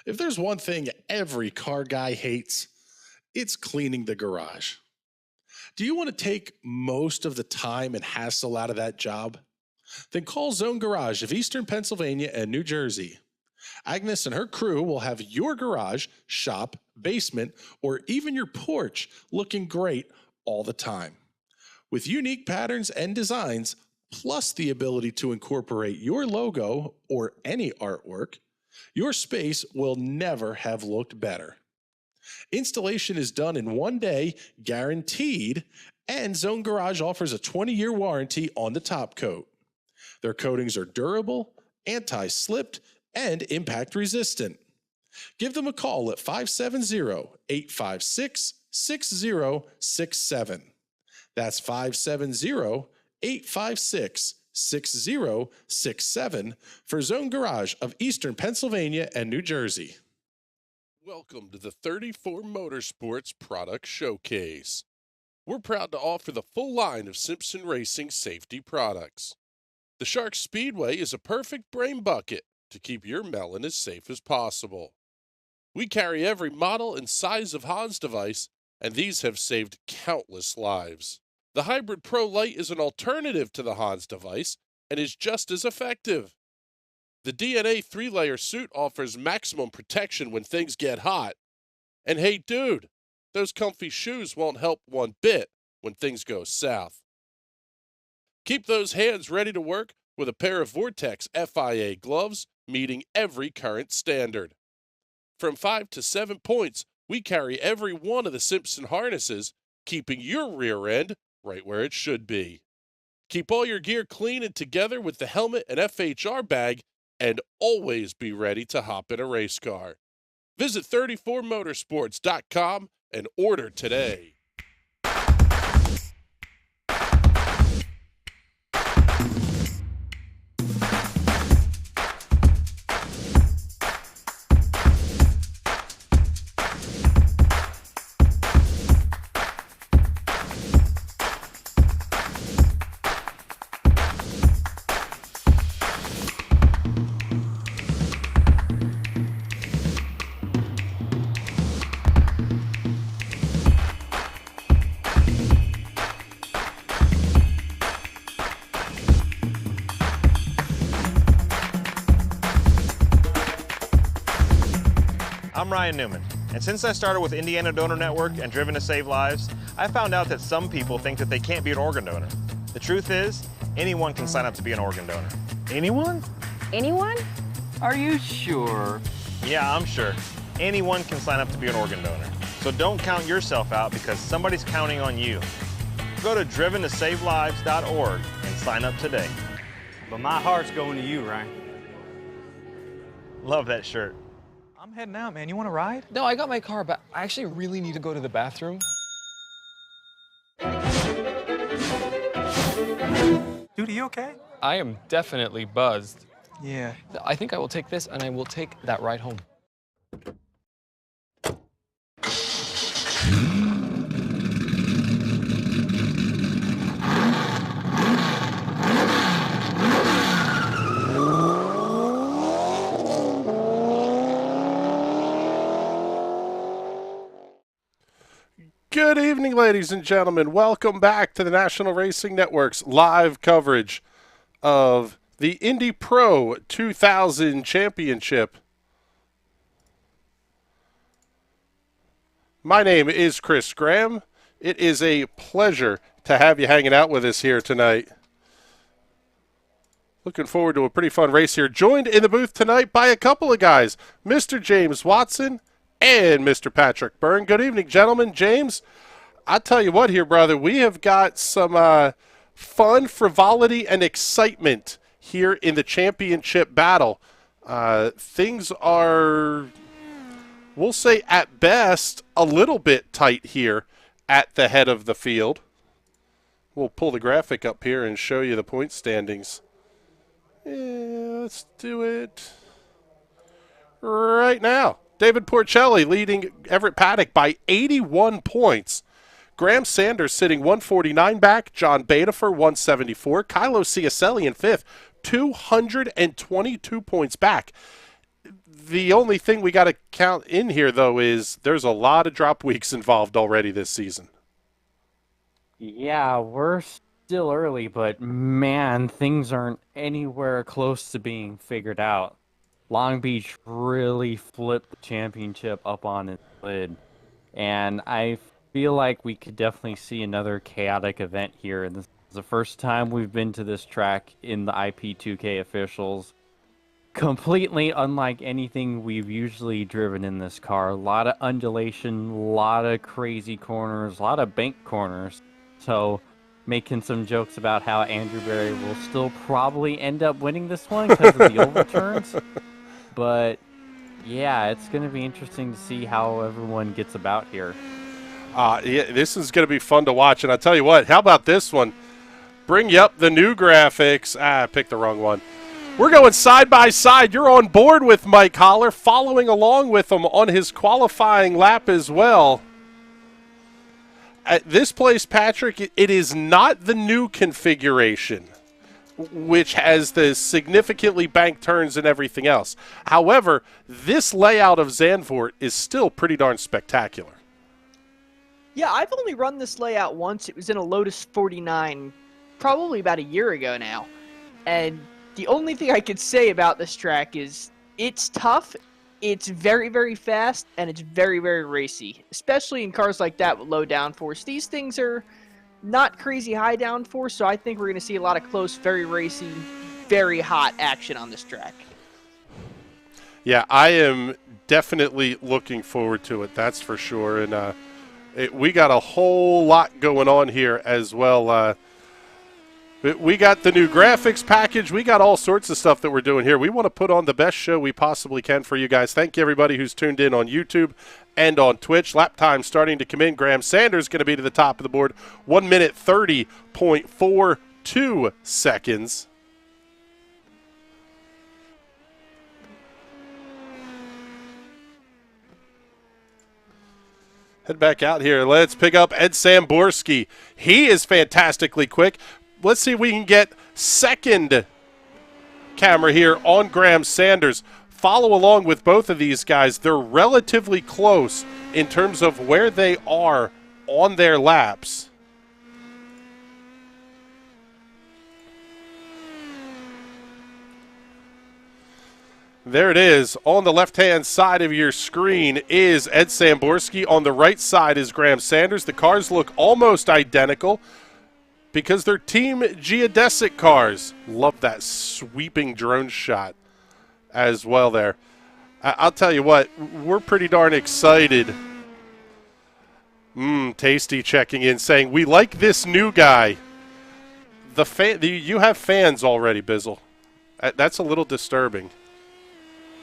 If there's one thing every car guy hates, it's cleaning the garage. Do you want to take most of the time and hassle out of that job? Then call Zone Garage of Eastern Pennsylvania and New Jersey. Agnes and her crew will have your garage, shop, basement, or even your porch looking great all the time. With unique patterns and designs, plus the ability to incorporate your logo or any artwork, your space will never have looked better. Installation is done in 1 day, guaranteed, and Zone Garage offers a 20-year warranty on the top coat. Their coatings are durable, anti-slipped, and impact resistant. Give them a call at 570-856-6067. That's 570-856-6067 for Zone Garage of Eastern Pennsylvania and New Jersey. Welcome to the 34 Motorsports Product Showcase. We're proud to offer the full line of Simpson Racing safety products. The Shark Speedway is a perfect brain bucket to keep your melon as safe as possible. We carry every model and size of Hans device, and these have saved countless lives. The Hybrid Pro Lite is an alternative to the Hans device and is just as effective. The DNA 3-layer suit offers maximum protection when things get hot. And hey dude, those comfy shoes won't help one bit when things go south. Keep those hands ready to work with a pair of Vortex FIA gloves meeting every current standard. From 5 to 7 points, we carry every one of the Simpson harnesses, keeping your rear end right where it should be. Keep all your gear clean and together with the helmet and FHR bag, and always be ready to hop in a race car. Visit 34motorsports.com and order today. I'm Ryan Newman, and since I started with Indiana Donor Network and Driven to Save Lives, I found out that some people think that they can't be an organ donor. The truth is, anyone can sign up to be an organ donor. Anyone? Anyone? Are you sure? Yeah, I'm sure. Anyone can sign up to be an organ donor. So don't count yourself out because somebody's counting on you. Go to driventosavelives.org and sign up today. But my heart's going to you, Ryan. Love that shirt. I'm heading out, man. You want to ride? No, I got my car, but I actually really need to go to the bathroom. Dude, are you okay? I am definitely buzzed. Yeah. I think I will take this, and I will take that ride home. Good evening, ladies and gentlemen. Welcome back to the National Racing Network's live coverage of the Indy Pro 2000 Championship. My name is Chris Graham. It is a pleasure to have you hanging out with us here tonight. Looking forward to a pretty fun race here. Joined in the booth tonight by a couple of guys, Mr. James Watson and Mr. Patrick Byrne. Good evening, gentlemen. James, I tell you what here, brother, we have got some fun, frivolity, and excitement here in the championship battle. Things are, we'll say at best, a little bit tight here at the head of the field. We'll pull the graphic up here and show you the point standings. Yeah, let's do it right now. David Porcelli leading Everett Paddock by 81 points. Graham Sanders sitting 149 back. John Betafer 174. Kylo Ciacelli in fifth, 222 points back. The only thing we got to count in here, though, is there's a lot of drop weeks involved already this season. Yeah, we're still early, but man, things aren't anywhere close to being figured out. Long Beach really flipped the championship up on its lid, and I feel like we could definitely see another chaotic event here. And this is the first time we've been to this track in the IP2K officials. Completely unlike anything we've usually driven in this car. A lot of undulation, a lot of crazy corners, a lot of bank corners. So, making some jokes about how Andrew Berry will still probably end up winning this one because of the overturns. But, yeah, it's going to be interesting to see how everyone gets about here. Yeah, this is going to be fun to watch. And I'll tell you what, how about this one? Bring you up the new graphics. I picked the wrong one. We're going side by side. You're on board with Mike Holler, following along with him on his qualifying lap as well. At this place, Patrick, it is not the new configuration, which has the significantly banked turns and everything else. However, this layout of Zandvoort is still pretty darn spectacular. Yeah, I've only run this layout once. It was in a Lotus 49 probably about a year ago now. And the only thing I could say about this track is it's tough, it's very, very fast, and it's very, very racy, especially in cars like that with low downforce. These things are not crazy high downforce, so I think we're going to see a lot of close, very racy, very hot action on this track. Yeah, I am definitely looking forward to it, that's for sure. And we got a whole lot going on here as well. We got the new graphics package. We got all sorts of stuff that we're doing here. We want to put on the best show we possibly can for you guys. Thank you, everybody who's tuned in on YouTube and on Twitch. Lap time starting to come in. Graham Sanders going to be to the top of the board. 1 minute 30.42 seconds. Head back out here. Let's pick up Ed Samborski. He is fantastically quick. Let's see if we can get second camera here on Graham Sanders. Follow along with both of these guys. They're relatively close in terms of where they are on their laps. There it is. On the left-hand side of your screen is Ed Samborski. On the right side is Graham Sanders. The cars look almost identical because they're Team Geodesic cars. Love that sweeping drone shot as well there. I'll tell you what, we're pretty darn excited. Tasty checking in saying, we like this new guy. You have fans already, Bizzle. That's a little disturbing.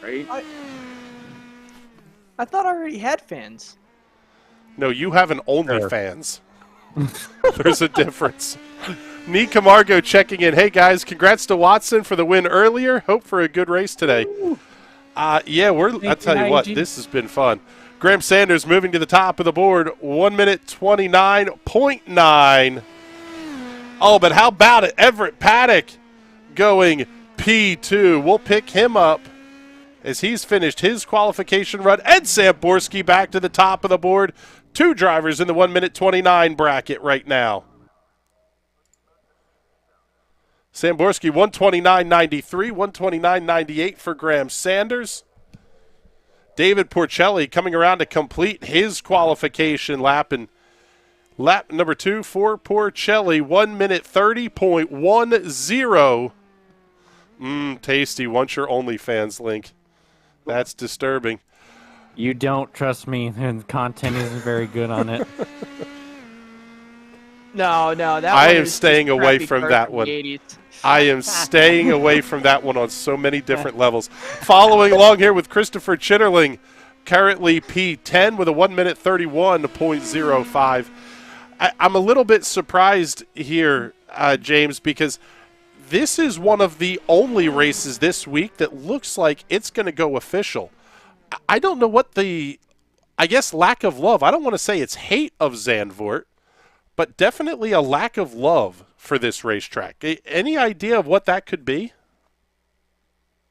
Right? I thought I already had fans. No, you have an OnlyFans. There's a difference. Nee Camargo checking in. Hey, guys, congrats to Watson for the win earlier. Hope for a good race today. Yeah, I'll tell you what, this has been fun. Graham Sanders moving to the top of the board, 1 minute 29.9. Oh, but how about it? Everett Paddock going P2. We'll pick him up as he's finished his qualification run. Ed Samborski back to the top of the board. Two drivers in the 1 minute 29 bracket right now. Samborski 129.93, 129.98 for Graham Sanders. David Porcelli coming around to complete his qualification lap. And lap number 2 for Porcelli, 1 minute 30.10. Tasty. Want your OnlyFans link. That's disturbing. You don't trust me, and the content isn't very good on it. No, that I one am is staying just away crappy from car that from one. the 80s. I am staying away from that one on so many different levels. Following along here with Christopher Chitterling, currently P10 with a 1 minute 31.05. I'm a little bit surprised here, James, because this is one of the only races this week that looks like it's going to go official. I don't know what I guess lack of love. I don't want to say it's hate of Zandvoort, but definitely a lack of love for this racetrack. Any idea of what that could be?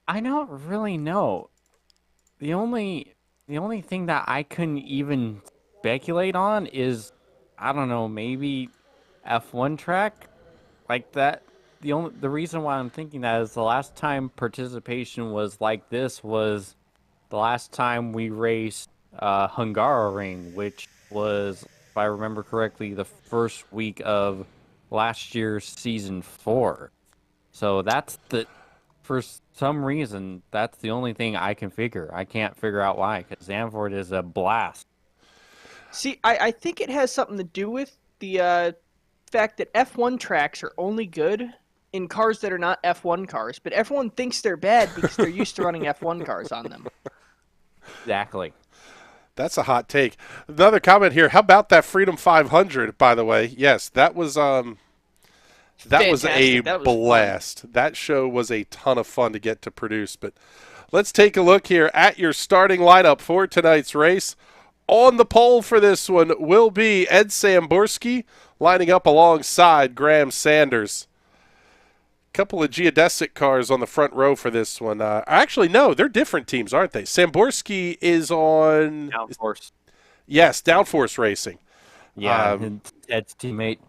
I don't really know. The only thing that I couldn't even speculate on is, I don't know, maybe F1 track like that. The reason why I'm thinking that is the last time participation was like this was the last time we raced Hungaroring, which was, if I remember correctly, the first week of last year's season 4. So for some reason, that's the only thing I can figure. I can't figure out why, because Zandvoort is a blast. See, I think it has something to do with the fact that F1 tracks are only good in cars that are not F1 cars, but everyone thinks they're bad because they're used to running F1 cars on them. Exactly. That's a hot take. Another comment here. How about that Freedom 500, by the way? Yes, that was a Fantastic. That was blast. That show was a ton of fun to get to produce. But let's take a look here at your starting lineup for tonight's race. On the pole for this one will be Ed Samborski, lining up alongside Graham Sanders. Couple of geodesic cars on the front row for this one. Actually, no, they're different teams, aren't they? Samborski is on Downforce. Yes, Downforce Racing. Yeah, Ed's teammate.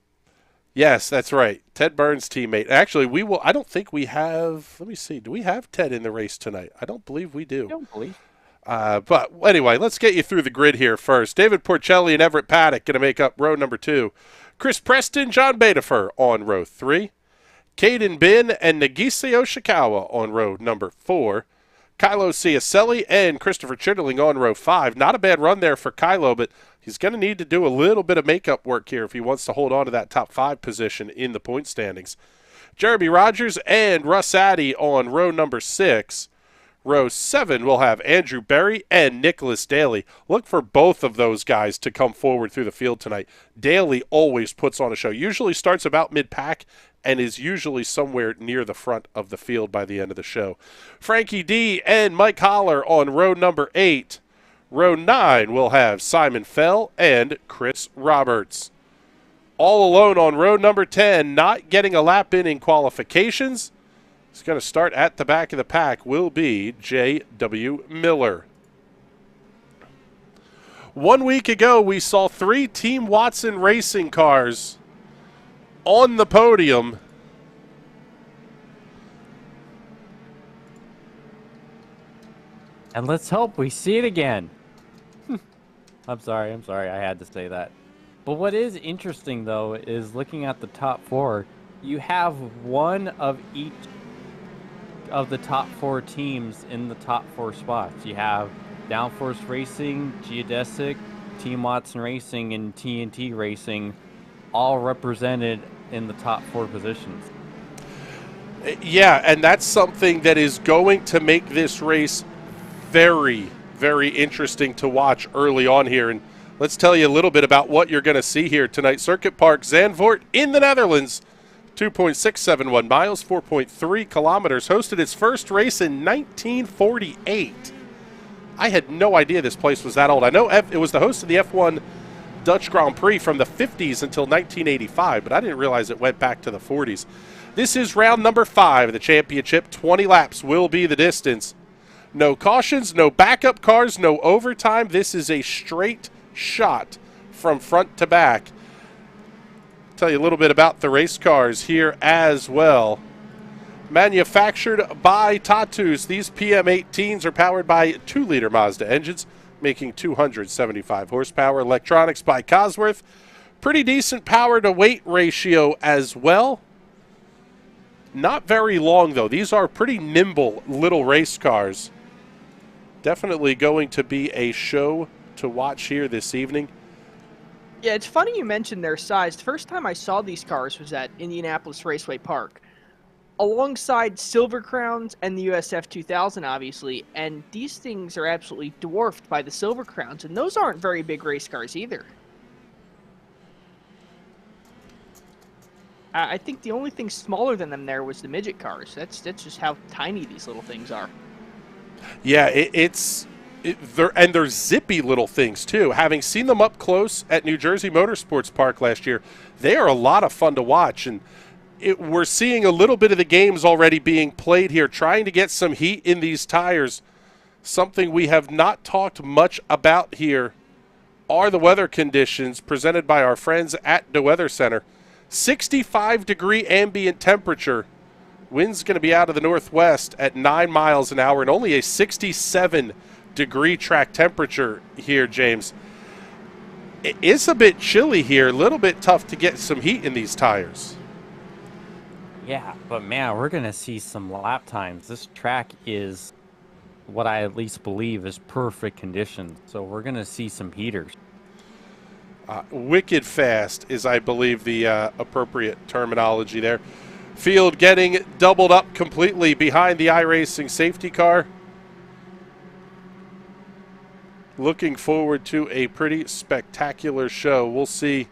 Yes, that's right. Ted Burns' teammate. Actually, we will. I don't think we have. Let me see. Do we have Ted in the race tonight? I don't believe we do. I don't believe. But anyway, let's get you through the grid here first. David Porcelli and Everett Paddock going to make up row number 2. Chris Preston, John Betafer on row 3. Caden Bin and Nagise Oshikawa on row number 4. Kylo Ciacelli and Christopher Chitterling on row 5. Not a bad run there for Kylo, but he's going to need to do a little bit of makeup work here if he wants to hold on to that top 5 position in the point standings. Jeremy Rogers and Russ Addy on row number 6. Row 7 will have Andrew Berry and Nicholas Daly. Look for both of those guys to come forward through the field tonight. Daly always puts on a show. Usually starts about mid-pack and is usually somewhere near the front of the field by the end of the show. Frankie D and Mike Holler on row number 8. Row 9 will have Simon Fell and Chris Roberts. All alone on row number 10, not getting a lap in qualifications. He's going to start at the back of the pack, will be J.W. Miller. 1 week ago, we saw 3 Team Watson racing cars on the podium. And let's hope we see it again. I'm sorry, I had to say that. But what is interesting, though, is looking at the top 4, you have one of each of the top 4 teams in the top 4 spots. You have Downforce Racing, Geodesic, Team Watson Racing, and TNT Racing, all represented in the top 4 positions. Yeah, and that's something that is going to make this race very, very interesting to watch early on here. And let's tell you a little bit about what you're going to see here tonight. Circuit Park Zandvoort in the Netherlands. 2.671 miles, 4.3 kilometers, hosted its first race in 1948. I had no idea this place was that old. I know it was the host of the F1 Dutch Grand Prix from the 50s until 1985, but I didn't realize it went back to the 40s. This is round number 5 of the championship. 20 laps will be the distance. No cautions, no backup cars, no overtime. This is a straight shot from front to back. Tell you a little bit about the race cars here as well. Manufactured by Tatus, these PM18s are powered by 2-liter Mazda engines, making 275 horsepower. Electronics by Cosworth. Pretty decent power to weight ratio as well. Not very long, though. These are pretty nimble little race cars. Definitely going to be a show to watch here this evening. Yeah, it's funny you mentioned their size. The first time I saw these cars was at Indianapolis Raceway Park, alongside Silver Crowns and the USF 2000, obviously, and these things are absolutely dwarfed by the Silver Crowns, and those aren't very big race cars either. I think the only thing smaller than them there was the midget cars. That's just how tiny these little things are. Yeah, they're zippy little things, too. Having seen them up close at New Jersey Motorsports Park last year, they are a lot of fun to watch. And we're seeing a little bit of the games already being played here, trying to get some heat in these tires. Something we have not talked much about here are the weather conditions presented by our friends at the Weather Center. 65-degree ambient temperature. Wind's going to be out of the northwest at 9 miles an hour and only a 67-degree track temperature here, James. It's a bit chilly here, a little bit tough to get some heat in these tires. Yeah, but man, we're going to see some lap times. This track is what I at least believe is perfect conditions. So we're going to see some heaters. Wicked fast is, I believe, the appropriate terminology there. Field getting doubled up completely behind the iRacing safety car. Looking forward to a pretty spectacular show. We'll see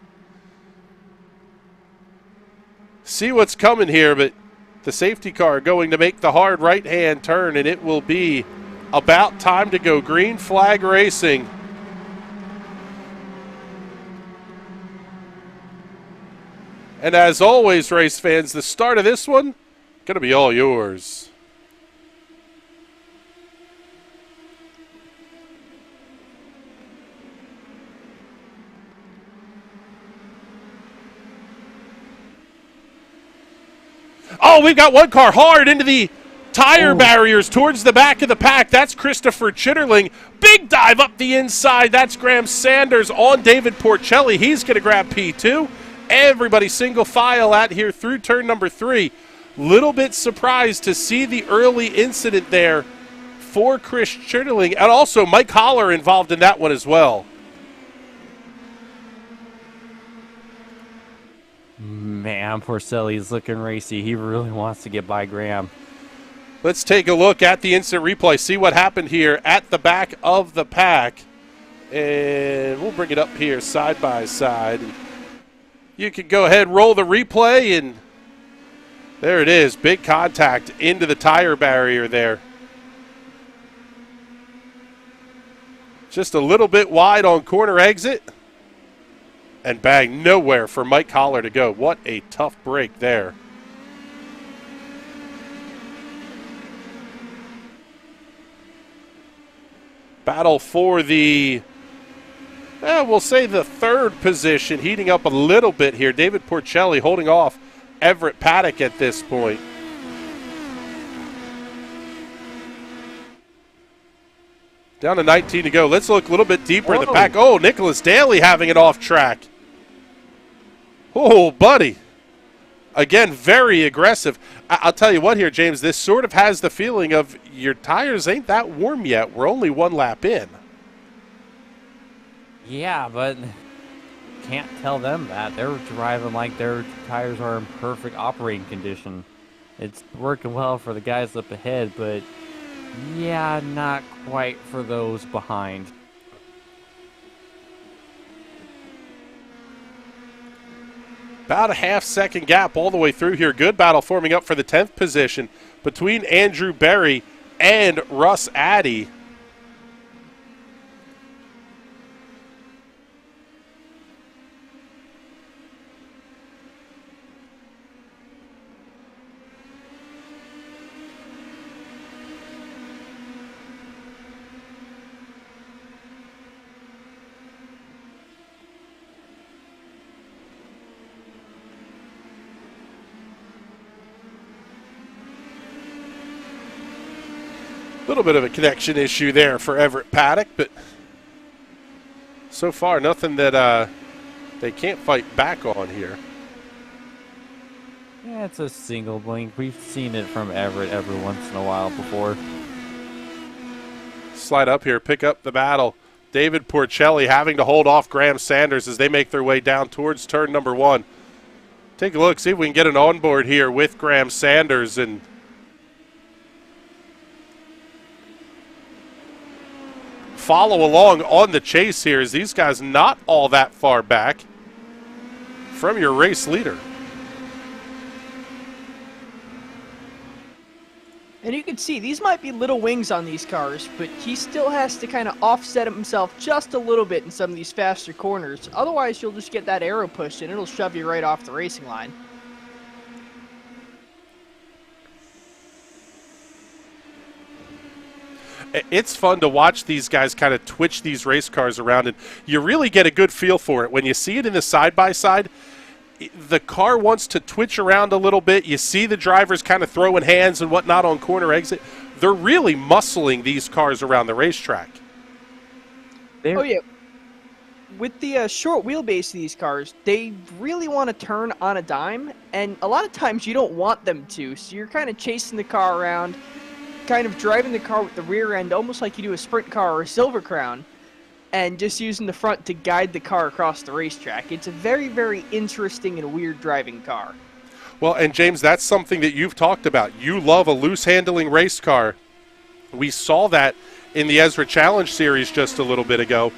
what's coming here, but the safety car going to make the hard right-hand turn, and it will be about time to go. Green flag racing. And as always, race fans, the start of this one going to be all yours. Oh, we've got one car hard into the tire barriers towards the back of the pack. That's Christopher Chitterling. Big dive up the inside. That's Graham Sanders on David Porcelli. He's going to grab P2. Everybody single file out here through turn number 3. Little bit surprised to see the early incident there for Chris Chitterling, and also Mike Holler involved in that one as well. Man, Porcelli's looking racy. He really wants to get by Graham. Let's take a look at the instant replay, see what happened here at the back of the pack. And we'll bring it up here side by side. You can go ahead, roll the replay, and there it is. Big contact into the tire barrier there. Just a little bit wide on corner exit. And bang, nowhere for Mike Holler to go. What a tough break there. Battle for the, we'll say the third position, heating up a little bit here. David Porcelli holding off Everett Paddock at this point. Down to 19 to go. Let's look a little bit deeper in the pack. Oh, Nicholas Daly having it off track. Oh, buddy. Again, very aggressive. I'll tell you what here, James, this sort of has the feeling of your tires ain't that warm yet. We're only one lap in. Yeah, but can't tell them that. They're driving like their tires are in perfect operating condition. It's working well for the guys up ahead, but yeah, not quite for those behind. About a half-second gap all the way through here. Good battle forming up for the 10th position between Andrew Berry and Russ Addy. Little bit of a connection issue there for Everett Paddock, but so far nothing that they can't fight back on here. Yeah, it's a single blink. We've seen it from Everett every once in a while before. Slide up here, pick up the battle. David Porcelli having to hold off Graham Sanders as they make their way down towards turn number 1. Take a look, see if we can get an onboard here with Graham Sanders and follow along on the chase here, as these guys not all that far back from your race leader. And you can see these might be little wings on these cars, but he still has to kind of offset himself just a little bit in some of these faster corners. Otherwise, you'll just get that arrow pushed and it'll shove you right off the racing line. It's fun to watch these guys kind of twitch these race cars around, and you really get a good feel for it. When you see it in the side-by-side, the car wants to twitch around a little bit. You see the drivers kind of throwing hands and whatnot on corner exit. They're really muscling these cars around the racetrack. Oh, yeah. With the short wheelbase of these cars, they really want to turn on a dime, and a lot of times you don't want them to, so you're kind of chasing the car around, kind of driving the car with the rear end, almost like you do a sprint car or a Silver Crown, and just using the front to guide the car across the racetrack. It's a very, very interesting and weird driving car. Well, and James, that's something that you've talked about. You love a loose-handling race car. We saw that in the Ezra Challenge Series just a little bit ago.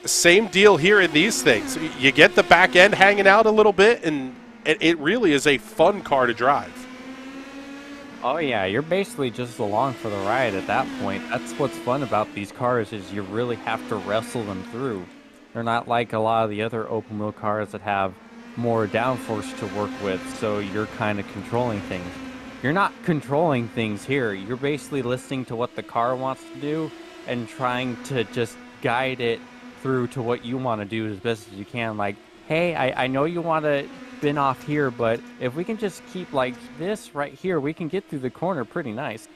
Same deal here in these things. You get the back end hanging out a little bit, and it really is a fun car to drive. Oh yeah, you're basically just along for the ride at that point. That's what's fun about these cars, is you really have to wrestle them through. They're not like a lot of the other open wheel cars that have more downforce to work with, so you're kind of controlling things. You're not controlling things here. You're basically listening to what the car wants to do and trying to just guide it through to what you want to do as best as you can. Like, hey, I know you want to spin off here, but if we can just keep like this right here, we can get through the corner pretty nice.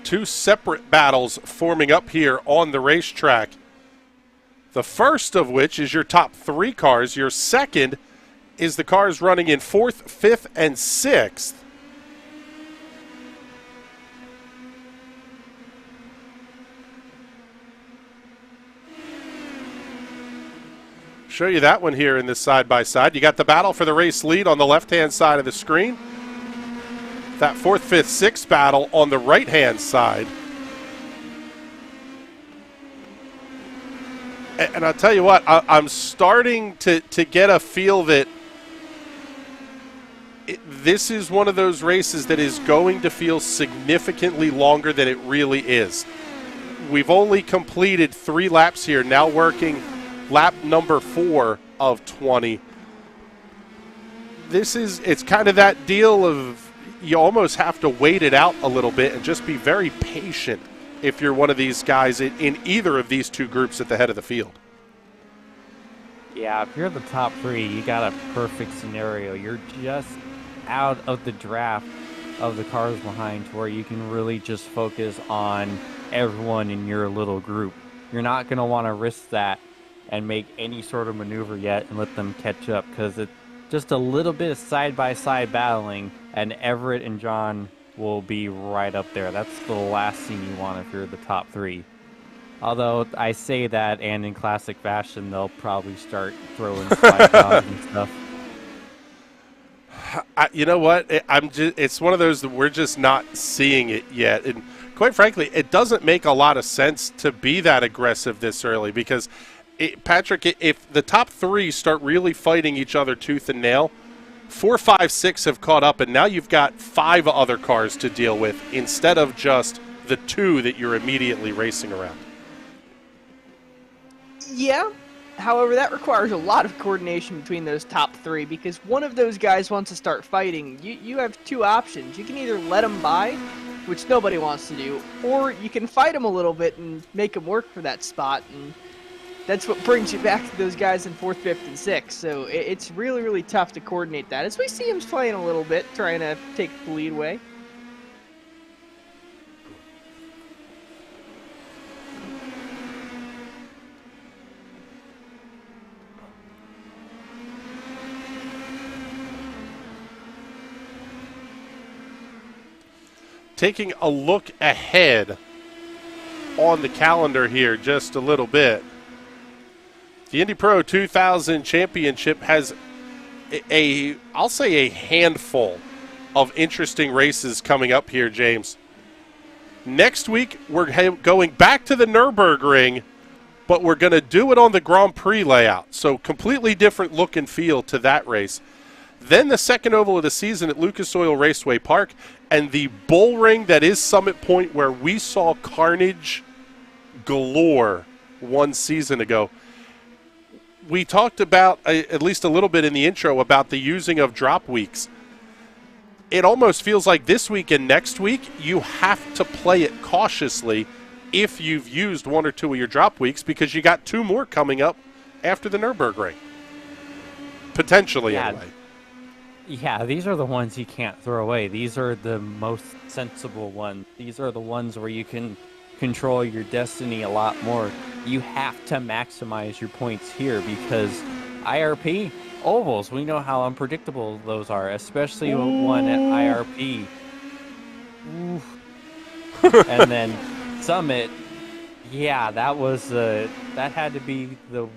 Two separate battles forming up here on the racetrack. The first of which is your top three cars. Your second is the cars running in 4th, 5th, and 6th. Show you that one here in this side-by-side. You got the battle for the race lead on the left-hand side of the screen. That 4th, 5th, 6th battle on the right-hand side. And I'll tell you what, I'm starting to get a feel that this is one of those races that is going to feel significantly longer than it really is. We've only completed 3 laps here, now working lap number 4 of 20. It's kind of that deal of you almost have to wait it out a little bit and just be very patient if you're one of these guys in either of these two groups at the head of the field. Yeah, if you're the top 3, you got a perfect scenario. You're just out of the draft of the cars behind to where you can really just focus on everyone in your little group. You're not going to want to risk that and make any sort of maneuver yet and let them catch up, because it's just a little bit of side-by-side battling, and Everett and John will be right up there. That's the last thing you want if you're the top 3. Although I say that, and in classic fashion, they'll probably start throwing slide dogs and stuff. You know what? It's one of those that we're just not seeing it yet. And quite frankly, it doesn't make a lot of sense to be that aggressive this early, because Patrick, if the top 3 start really fighting each other tooth and nail, 4, 5, 6 have caught up, and now you've got 5 other cars to deal with instead of just the 2 that you're immediately racing around. Yeah. However, that requires a lot of coordination between those top 3, because one of those guys wants to start fighting. You have 2 options. You can either let them by, which nobody wants to do, or you can fight them a little bit and make them work for that spot, and that's what brings you back to those guys in 4th, 5th, and 6th. So it's really, really tough to coordinate that, as we see him playing a little bit, trying to take the lead away. Taking a look ahead on the calendar here just a little bit. The Indy Pro 2000 Championship has I'll say a handful of interesting races coming up here, James. Next week, we're going back to the Nürburgring, but we're going to do it on the Grand Prix layout. So completely different look and feel to that race. Then the second oval of the season at Lucas Oil Raceway Park, and the bull ring that is Summit Point, where we saw carnage galore one season ago. We talked about, at least a little bit in the intro, about the using of drop weeks. it almost feels like this week and next week you have to play it cautiously if you've used 1 or 2 of your drop weeks, because you got 2 more coming up after the Nürburgring. Potentially, anyway. Yeah, these are the ones you can't throw away. These are the most sensible ones. These are the ones where you can control your destiny a lot more. You have to maximize your points here because IRP, ovals, we know how unpredictable those are, especially one at IRP. And then Summit, yeah, that had to be the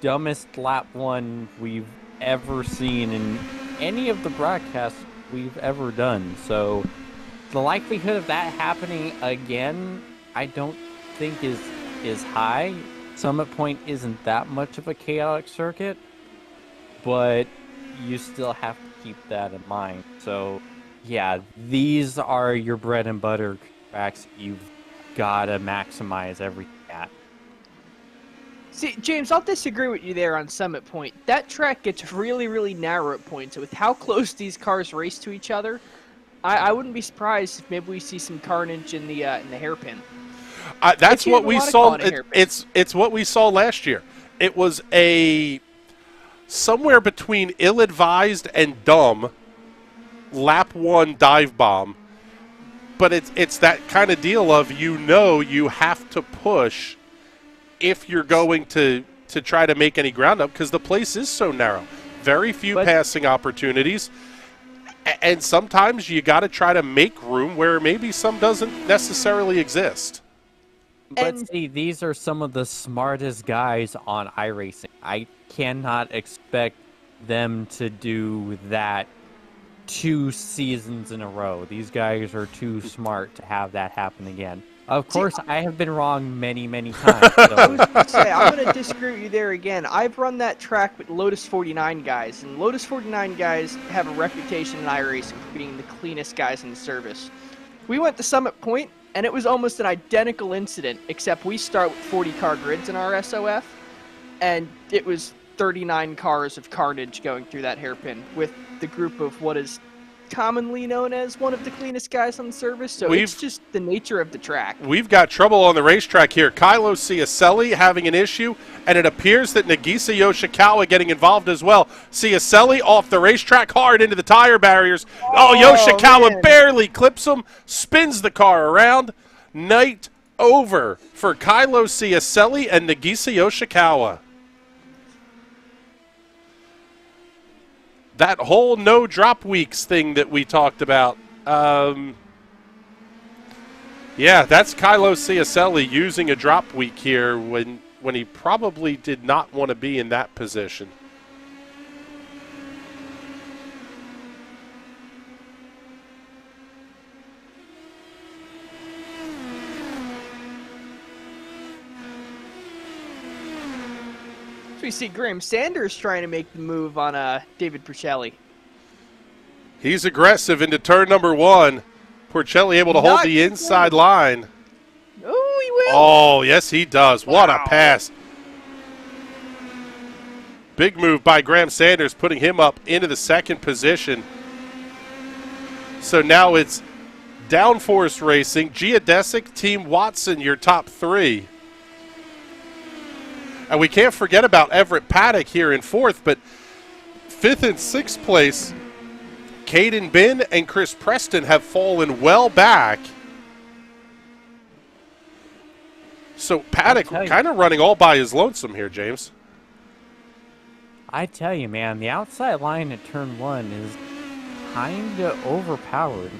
dumbest lap one we've ever seen in any of the broadcasts we've ever done. So the likelihood of that happening again, I don't think is high. Summit Point isn't that much of a chaotic circuit, but you still have to keep that in mind. So yeah, these are your bread and butter tracks you've got to maximize everything at. See, James, I'll disagree with you there on Summit Point. That track gets really, really narrow at points. With how close these cars race to each other, I wouldn't be surprised if maybe we see some carnage in the hairpin. That's what we saw. It's what we saw last year. It was a somewhere between ill-advised and dumb lap 1 dive bomb, but it's that kind of deal of you have to push if you're going to try to make any ground up, because the place is so narrow. Very few passing opportunities, and sometimes you got to try to make room where maybe some doesn't necessarily exist. But see, these are some of the smartest guys on iRacing. I cannot expect them to do that 2 seasons in a row. These guys are too smart to have that happen again. Of course, I have been wrong many, many times. So. I'm going to disagree with you there again. I've run that track with Lotus 49 guys, and Lotus 49 guys have a reputation in iRacing for being the cleanest guys in the service. We went to Summit Point, and it was almost an identical incident, except we start with 40-car grids in our SOF, and it was 39 cars of carnage going through that hairpin with the group of what is commonly known as one of the cleanest guys on the service, so it's just the nature of the track. We've got trouble on the racetrack here. Kylo Ciacelli having an issue, and it appears that Nagisa Yoshikawa getting involved as well. Ciacelli off the racetrack hard into the tire barriers. Yoshikawa man. Barely clips him, spins the car around. Night over for Kylo Ciacelli and Nagisa Yoshikawa. That whole no drop weeks thing that we talked about. Yeah, that's Kylo Ciacelli using a drop week here when he probably did not want to be in that position. We see Graham Sanders trying to make the move on David Porcelli. He's aggressive into turn number 1. Porcelli able to hold the inside line. Oh, he will. Oh, yes, he does. Wow. What a pass. Big move by Graham Sanders, putting him up into the 2nd position. So now it's Downforce Racing, Geodesic, Team Watson, your top 3. And we can't forget about Everett Paddock here in 4th, but 5th and 6th place, Caden Bin and Chris Preston have fallen well back. So Paddock kind of running all by his lonesome here, James. I tell you, man, the outside line at turn 1 is kind of overpowered.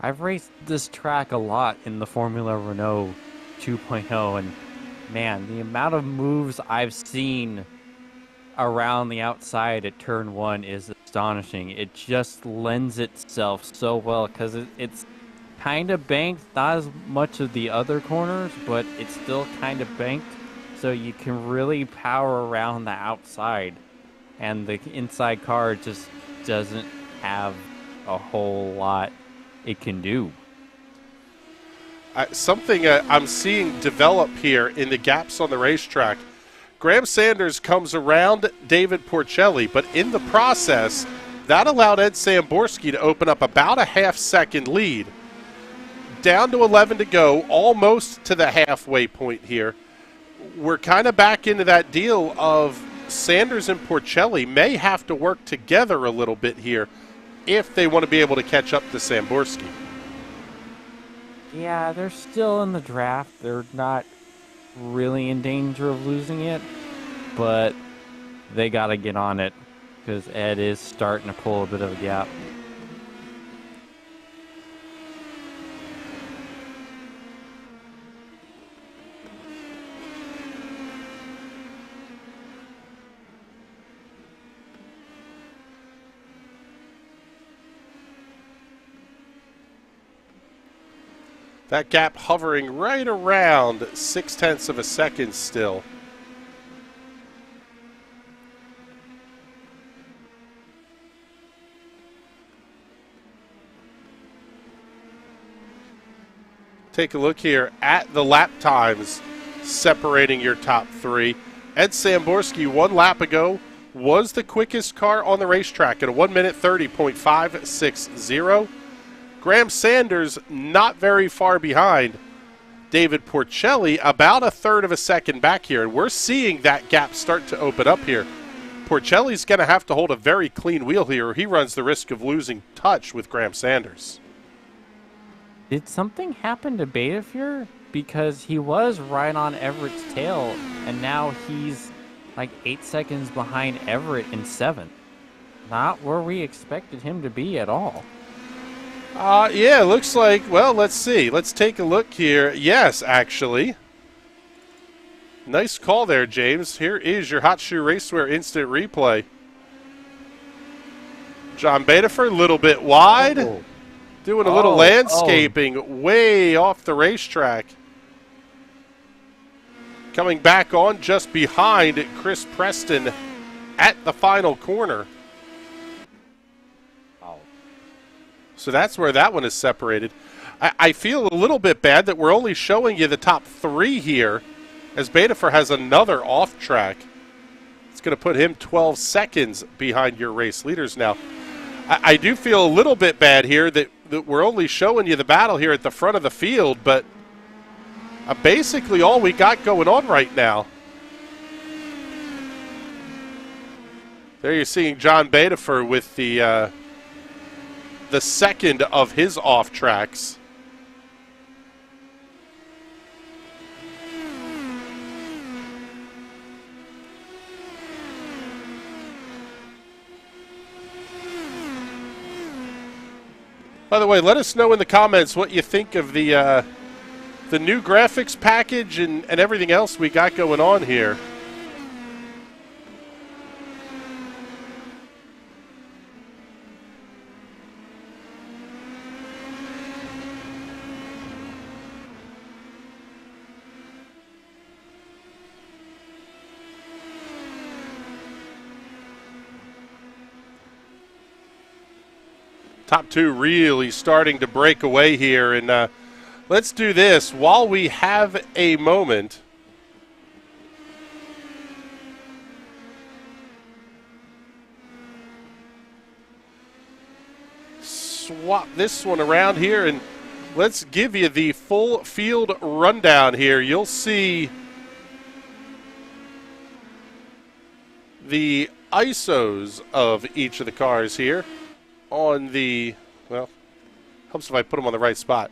I've raced this track a lot in the Formula Renault 2.0, and man, the amount of moves I've seen around the outside at turn 1 is astonishing. It just lends itself so well because it's kind of banked, not as much of the other corners, but it's still kind of banked, so you can really power around the outside, and the inside car just doesn't have a whole lot it can do. Something I'm seeing develop here in the gaps on the racetrack. Graham Sanders comes around David Porcelli, but in the process, That allowed Ed Samborski to open up about a half-second lead. Down to 11 to go, almost to the halfway point here. We're kind of back into that deal of Sanders and Porcelli may have to work together a little bit here if they want to be able to catch up to Samborski. Yeah, they're still in the draft. They're not really in danger of losing it, but they got to get on it because Ed is starting to pull a bit of a gap. That gap hovering right around 0.6 of a second still. Take a look here at the lap times separating your top three. Ed Samborski 1 lap ago was the quickest car on the racetrack at a 1:30.560. Graham Sanders not very far behind. David Porcelli about 1/3 of a second back here, and we're seeing that gap start to open up here. Porcelli's going to have to hold a very clean wheel here, or he runs the risk of losing touch with Graham Sanders. Did something happen to Betafure? Because he was right on Everett's tail, and now he's like 8 seconds behind Everett in 7th. Not where we expected him to be at all. Yeah, looks like, well, let's see. Let's take a look here. Yes, actually. Nice call there, James. Here is your Hot Shoe Racewear instant replay. John Betaford, a little bit wide. Oh. Doing a little landscaping way off the racetrack. Coming back on just behind Chris Preston at the final corner. So that's where that one is separated. I feel a little bit bad that we're only showing you the top 3 here, as Betaford has another off track. It's going to put him 12 seconds behind your race leaders now. I do feel a little bit bad here that we're only showing you the battle here at the front of the field, but basically all we got going on right now. There you're seeing John Betaford with the second of his off tracks. By the way, let us know in the comments what you think of the new graphics package and everything else we got going on here. Top 2 really starting to break away here, and let's do this while we have a moment. Swap this one around here, and let's give you the full field rundown here. You'll see the ISOs of each of the cars here. On the, well, helps if I put them on the right spot.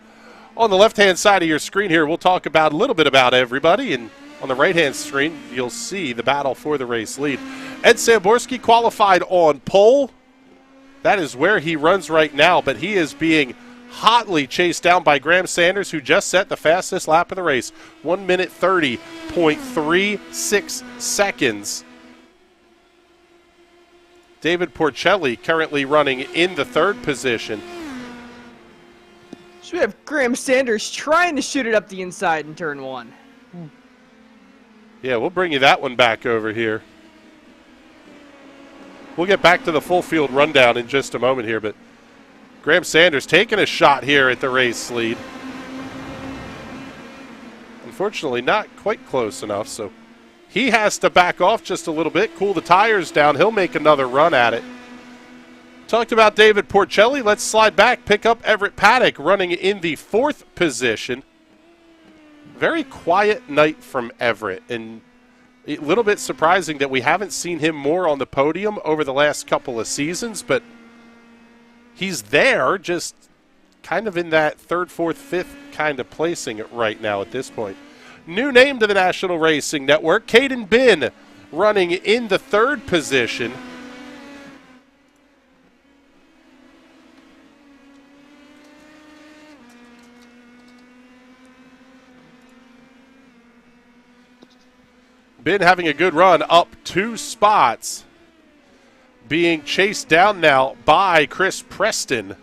On the left-hand side of your screen here, we'll talk about a little bit about everybody, and on the right-hand screen, you'll see the battle for the race lead. Ed Samborski qualified on pole. That is where he runs right now, but he is being hotly chased down by Graham Sanders, who just set the fastest lap of the race, 1:30.36 seconds. David Porcelli currently running in the 3rd position. So we have Graham Sanders trying to shoot it up the inside in turn 1. Yeah, we'll bring you that one back over here. We'll get back to the full field rundown in just a moment here, but Graham Sanders taking a shot here at the race lead. Unfortunately, not quite close enough, so he has to back off just a little bit, cool the tires down. He'll make another run at it. Talked about David Porcelli. Let's slide back, pick up Everett Paddock running in the 4th position. Very quiet night from Everett, and a little bit surprising that we haven't seen him more on the podium over the last couple of seasons, but he's there, just kind of in that 3rd, 4th, 5th kind of placing it right now at this point. New name to the National Racing Network, Caden Bin running in the 3rd position. Bin having a good run, up 2 spots. Being chased down now by Chris Preston.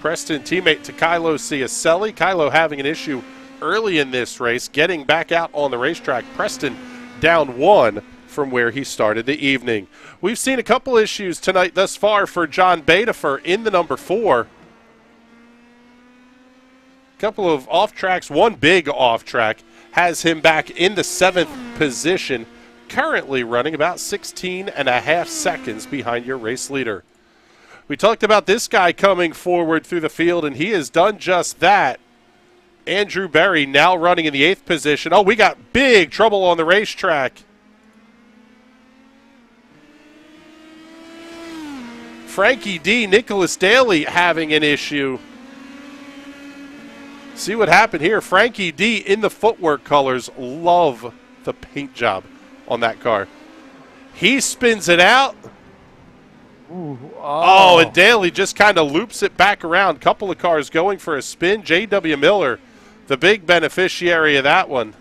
Preston, teammate to Kylo Ciacelli. Kylo having an issue early in this race, getting back out on the racetrack. Preston down 1 from where he started the evening. We've seen a couple issues tonight thus far for John Bedifer in the number 4. Couple of off tracks, one big off track has him back in the 7th position, currently running about 16 and a half seconds behind your race leader. We talked about this guy coming forward through the field, and he has done just that. Andrew Berry now running in the 8th position. Oh, we got big trouble on the racetrack. Frankie D, Nicholas Daly having an issue. See what happened here. Frankie D in the footwork colors. Love the paint job on that car. He spins it out. Ooh, Oh, and Daly just kind of loops it back around. Couple of cars going for a spin. J.W. Miller, the big beneficiary of that one.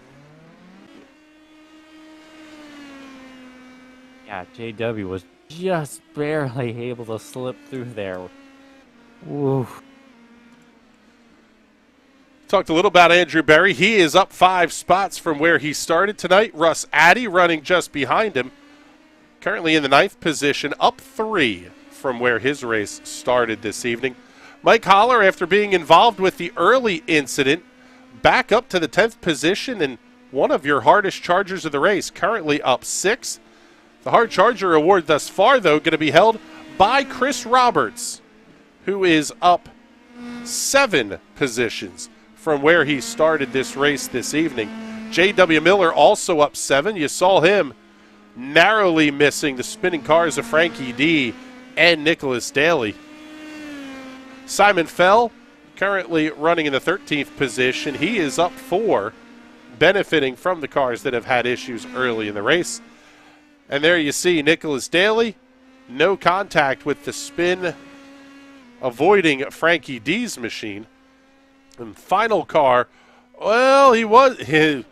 Yeah, JW was just barely able to slip through there. Ooh. Talked a little about Andrew Berry. He is up 5 spots from where he started tonight. Russ Addy running just behind him. Currently in the 9th position, up 3 from where his race started this evening. Mike Holler, after being involved with the early incident, back up to the 10th position and one of your hardest chargers of the race, currently up 6. The hard charger award thus far, though, going to be held by Chris Roberts, who is up 7 positions from where he started this race this evening. J.W. Miller also up 7. You saw him narrowly missing the spinning cars of Frankie D and Nicholas Daly. Simon Fell currently running in the 13th position. He is up 4, benefiting from the cars that have had issues early in the race. And there you see Nicholas Daly, no contact with the spin, avoiding Frankie D's machine. And final car, well, he was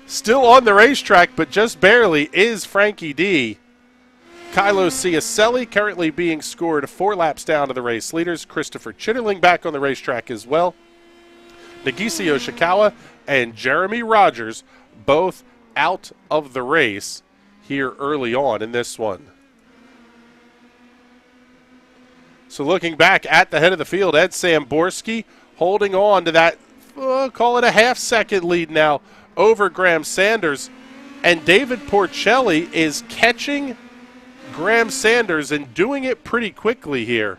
still on the racetrack, but just barely, is Frankie D. Kylo Ciacelli currently being scored 4 laps down to the race leaders. Christopher Chitterling back on the racetrack as well. Nagisi Yoshikawa and Jeremy Rogers both out of the race here early on in this one. So looking back at the head of the field, Ed Samborski holding on to that, call it a half-second lead now over Graham Sanders. And David Porcelli is catching Graham Sanders and doing it pretty quickly here.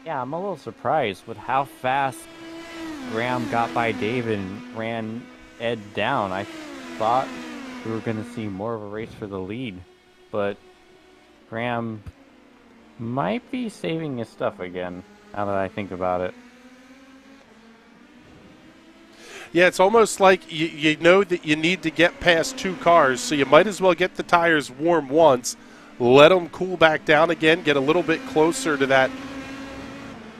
Yeah, I'm a little surprised with how fast Graham got by David and ran Ed down. I thought we were going to see more of a race for the lead, but Graham might be saving his stuff again, now that I think about it. Yeah, it's almost like you know that you need to get past 2 cars, so you might as well get the tires warm once, let them cool back down again, get a little bit closer to that,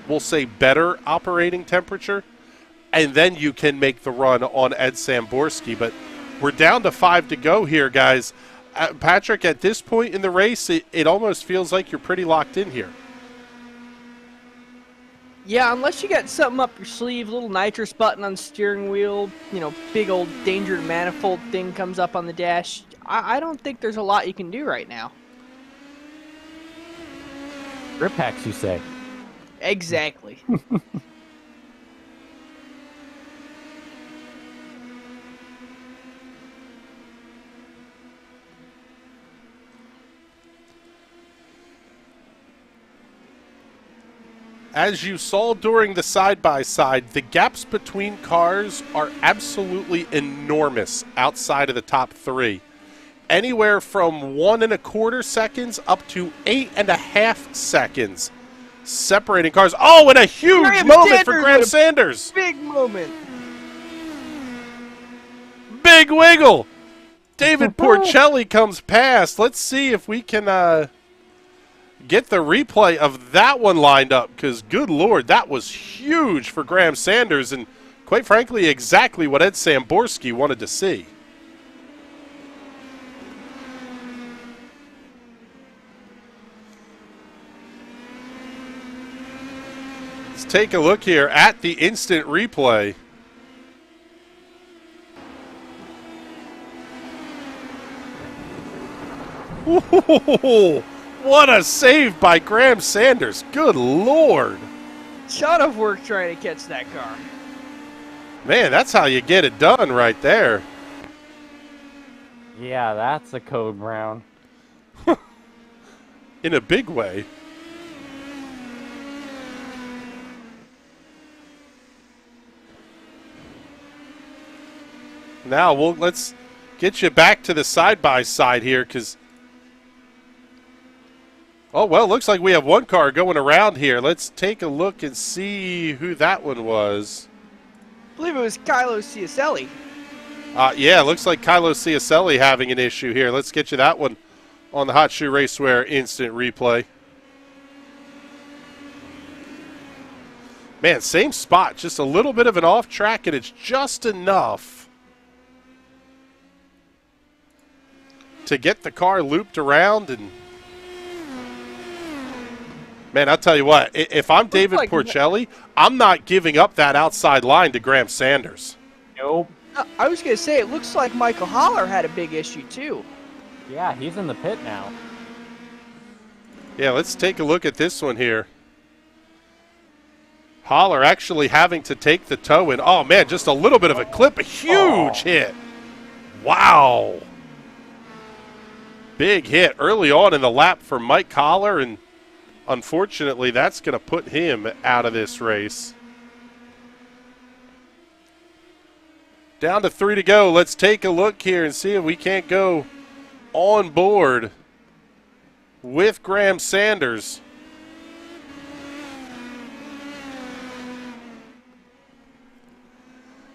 we'll say, better operating temperature, and then you can make the run on Ed Samborski. But we're down to 5 to go here, guys. Patrick, at this point in the race, it almost feels like you're pretty locked in here. Yeah, unless you got something up your sleeve, little nitrous button on the steering wheel, you know, big old danger manifold thing comes up on the dash. I don't think there's a lot you can do right now. Grip hacks, you say? Exactly. As you saw during the side-by-side, the gaps between cars are absolutely enormous outside of the top three. Anywhere from 1.25 seconds up to 8.5 seconds separating cars. Oh, and a huge moment for Graham Sanders. Big moment. Big wiggle. David Porcelli comes past. Let's see if we can get the replay of that one lined up, because good Lord, that was huge for Graham Sanders, and quite frankly, exactly what Ed Samborski wanted to see. Let's take a look here at the instant replay. Ooh, what a save by Graham Sanders. Good Lord. Shot of work trying to catch that car. Man, that's how you get it done right there. Yeah, that's a code brown. In a big way. Now, let's get you back to the side-by-side here, because... Oh, well, looks like we have one car going around here. Let's take a look and see who that one was. I believe it was Kylo Ciacelli. Yeah, looks like Kylo Ciacelli having an issue here. Let's get you that one on the Hot Shoe Racewear instant replay. Man, same spot, just a little bit of an off track, and it's just enough to get the car looped around. And man, I'll tell you what, if I'm David Porcelli, I'm not giving up that outside line to Graham Sanders. Nope. I was going to say, it looks like Michael Holler had a big issue, too. Yeah, he's in the pit now. Yeah, let's take a look at this one here. Holler actually having to take the toe in. Oh, man, just a little bit of a clip. A huge hit. Wow. Big hit early on in the lap for Mike Holler, and unfortunately, that's going to put him out of this race. Down to 3 to go. Let's take a look here and see if we can't go on board with Graham Sanders.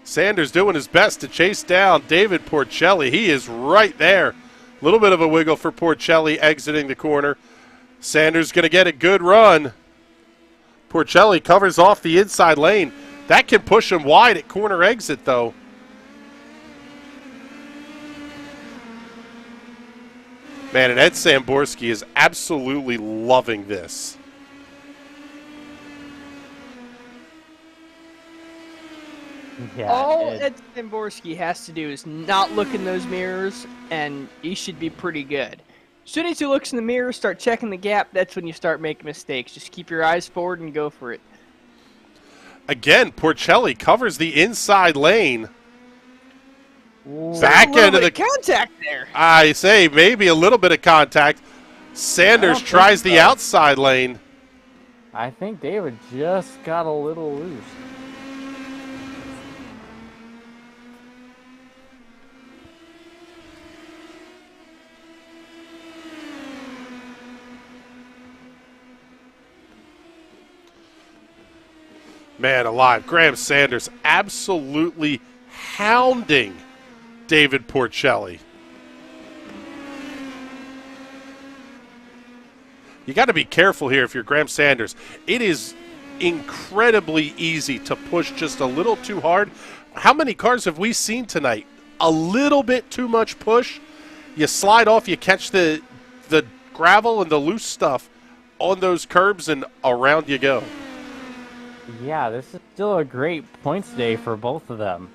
Sanders doing his best to chase down David Porcelli. He is right there. A little bit of a wiggle for Porcelli exiting the corner. Sanders going to get a good run. Porcelli covers off the inside lane. That can push him wide at corner exit, though. Man, and Ed Samborski is absolutely loving this. Yeah, All Ed Samborski has to do is not look in those mirrors, and he should be pretty good. As soon as he looks in the mirror, start checking the gap, that's when you start making mistakes. Just keep your eyes forward and go for it. Again, Porcelli covers the inside lane. Ooh, back end of the contact there. I say maybe a little bit of contact. Sanders tries the outside lane. I think David just got a little loose. Man alive, Graham Sanders absolutely hounding David Porcelli. You got to be careful here if you're Graham Sanders. It is incredibly easy to push just a little too hard. How many cars have we seen tonight? A little bit too much push. You slide off, you catch the gravel and the loose stuff on those curbs, and around you go. Yeah, this is still a great points day for both of them.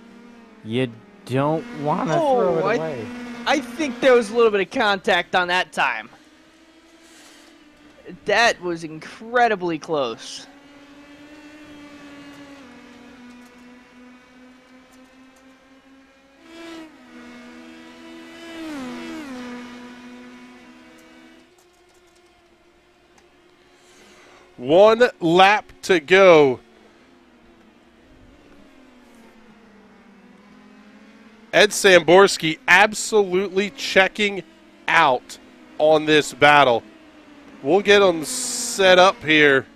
You don't want to throw it away. I think there was a little bit of contact on that time. That was incredibly close. One lap to go. Ed Samborski absolutely checking out on this battle. We'll get them set up here.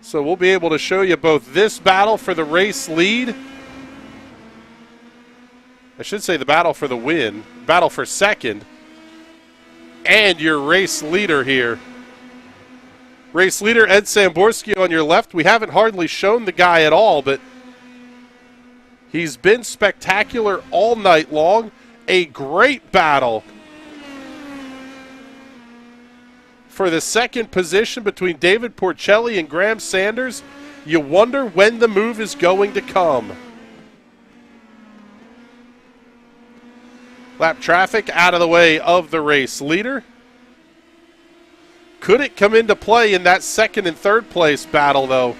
So we'll be able to show you both this battle for the race lead. I should say the battle for the win, battle for second, and your race leader here. Race leader Ed Samborski on your left. We haven't hardly shown the guy at all, but he's been spectacular all night long. A great battle for the second position between David Porcelli and Graham Sanders. You wonder when the move is going to come. Lap traffic out of the way of the race leader. Could it come into play in that second and third place battle, though?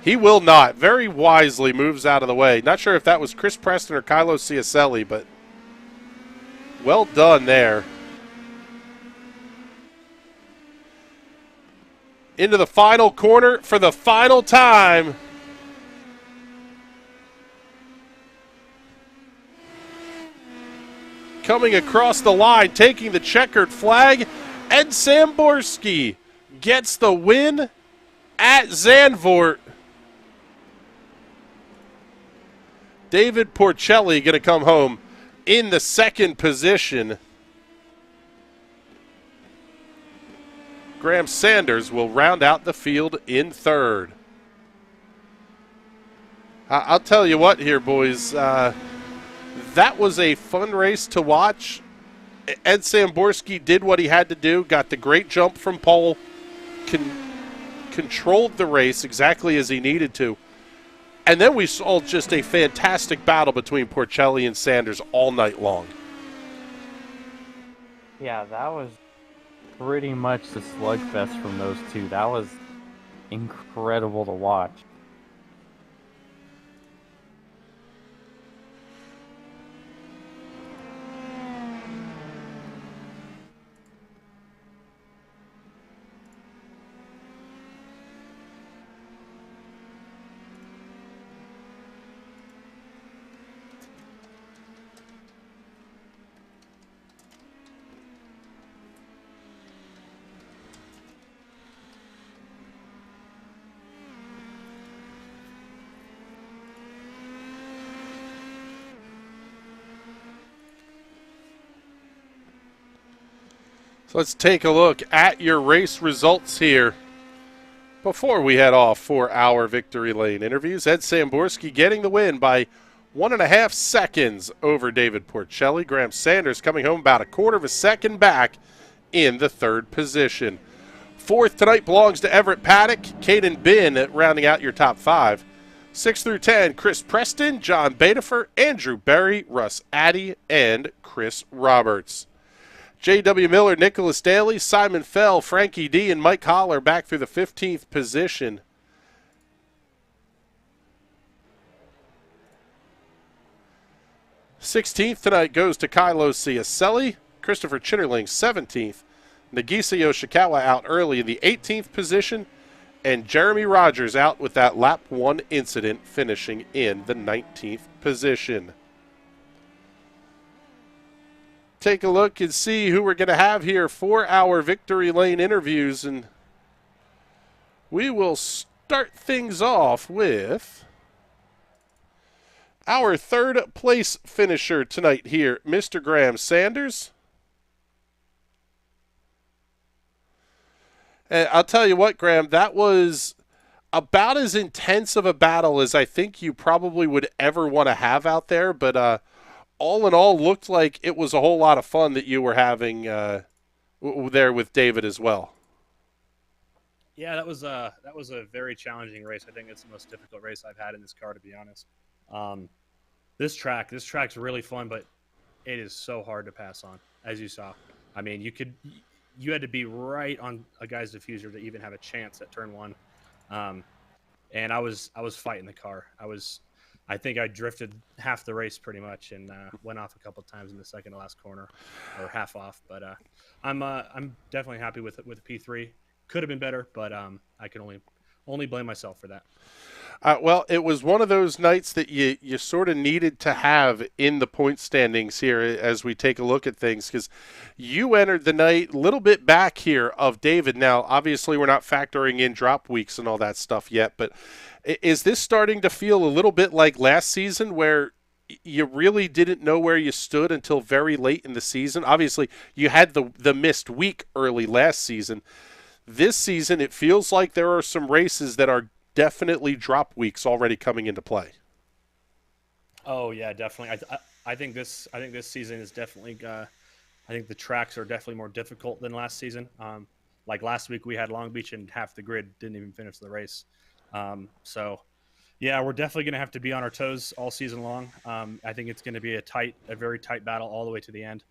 He will not. Very wisely moves out of the way. Not sure if that was Chris Preston or Kylo Ciacelli, but well done there. Into the final corner for the final time. Coming across the line, taking the checkered flag, Ed Samborski gets the win at Zandvoort. David Porcelli going to come home in the second position. Graham Sanders will round out the field in third. I'll tell you what here, boys. That was a fun race to watch. Ed Samborski did what he had to do, got the great jump from pole, controlled the race exactly as he needed to. And then we saw just a fantastic battle between Porcelli and Sanders all night long. Yeah, that was pretty much the slugfest from those two. That was incredible to watch. So let's take a look at your race results here before we head off for our victory lane interviews. Ed Samborski getting the win by 1.5 seconds over David Porcelli. Graham Sanders coming home about a quarter of a second back in the third position. Fourth tonight belongs to Everett Paddock, Caden Bin rounding out your top 5. 6 through 10, Chris Preston, John Bedifer, Andrew Berry, Russ Addy, and Chris Roberts. J.W. Miller, Nicholas Daly, Simon Fell, Frankie D, and Mike Holler back through the 15th position. '16th tonight goes to Kylo Ciacelli, Christopher Chitterling 17th, Nagisa Yoshikawa out early in the 18th position, and Jeremy Rogers out with that lap 1 incident finishing in the 19th position. Take a look and see who we're going to have here for our victory lane interviews, and we will start things off with our third place finisher tonight here, Mr. Graham Sanders. And I'll tell you what, Graham, that was about as intense of a battle as I think you probably would ever want to have out there, but all in all, looked like it was a whole lot of fun that you were having there with David as well. Yeah, that was a very challenging race. I think it's the most difficult race I've had in this car, to be honest. This track's really fun, but it is so hard to pass on, as you saw. I mean, you had to be right on a guy's diffuser to even have a chance at turn 1. And I was fighting the car. I think I drifted half the race pretty much and went off a couple times in the second to last corner, or half off. But I'm definitely happy with the P3. Could have been better, but I can only blame myself for that. Well, it was one of those nights that you sort of needed to have in the point standings here as we take a look at things, because you entered the night a little bit back here of David. Now, obviously, we're not factoring in drop weeks and all that stuff yet, but is this starting to feel a little bit like last season where you really didn't know where you stood until very late in the season? Obviously, you had the missed week early last season. This season, it feels like there are some races that are definitely drop weeks already coming into play. Oh yeah, definitely. I think this season is definitely. I think the tracks are definitely more difficult than last season. Like last week, we had Long Beach and half the grid didn't even finish the race. So yeah, we're definitely going to have to be on our toes all season long. I think it's going to be a very tight battle all the way to the end,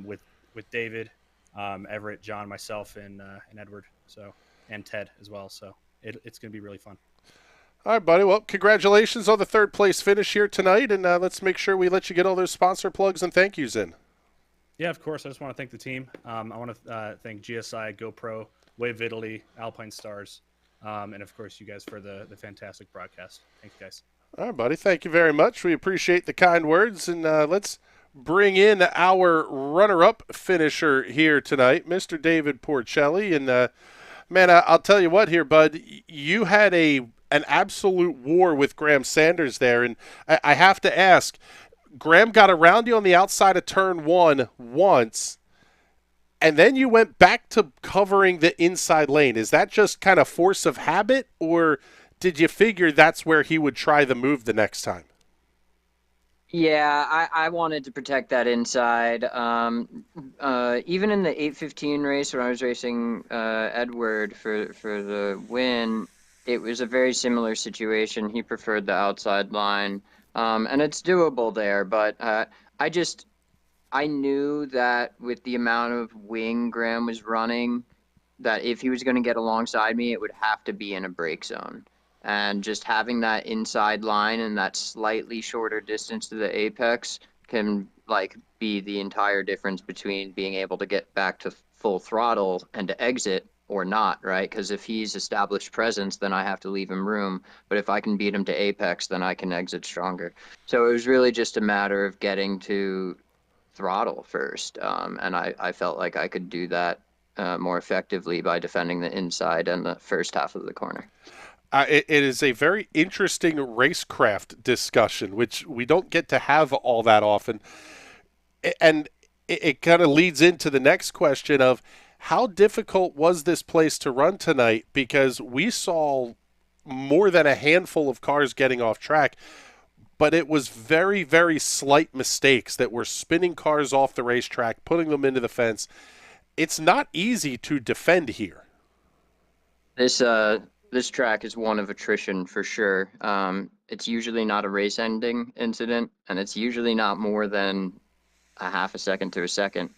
with David, Everett, John, myself, and Edward. So and Ted as well. So it's going to be really fun. All right, buddy. Well, congratulations on the third place finish here tonight, and let's make sure we let you get all those sponsor plugs and thank yous in. Yeah, of course. I just want to thank the team. I want to thank GSI, GoPro, Wave Italy, Alpine Stars, and of course you guys for the fantastic broadcast. Thanks, guys. All right, buddy. Thank you very much. We appreciate the kind words, and let's bring in our runner-up finisher here tonight, Mr. David Porcelli. And man, I'll tell you what here, bud. You had an absolute war with Graham Sanders there, and I have to ask, Graham got around you on the outside of turn one once, and then you went back to covering the inside lane. Is that just kind of force of habit, or did you figure that's where he would try the move the next time? Yeah, I wanted to protect that inside. Even in the 8:15 race when I was racing Edward for the win, it was a very similar situation. He preferred the outside line, and it's doable there. But I knew that with the amount of wing Graham was running, that if he was going to get alongside me, it would have to be in a break zone. And just having that inside line and that slightly shorter distance to the apex can be the entire difference between being able to get back to full throttle and to exit or not, right? Because if he's established presence, then I have to leave him room. But if I can beat him to apex, then I can exit stronger. So it was really just a matter of getting to throttle first. And I felt like I could do that more effectively by defending the inside and the first half of the corner. It is a very interesting racecraft discussion, which we don't get to have all that often. And it kind of leads into the next question of how difficult was this place to run tonight? Because we saw more than a handful of cars getting off track, but it was very, very slight mistakes that were spinning cars off the racetrack, putting them into the fence. It's not easy to defend here. This track is one of attrition for sure. It's usually not a race-ending incident, and it's usually not more than a half a second to a second.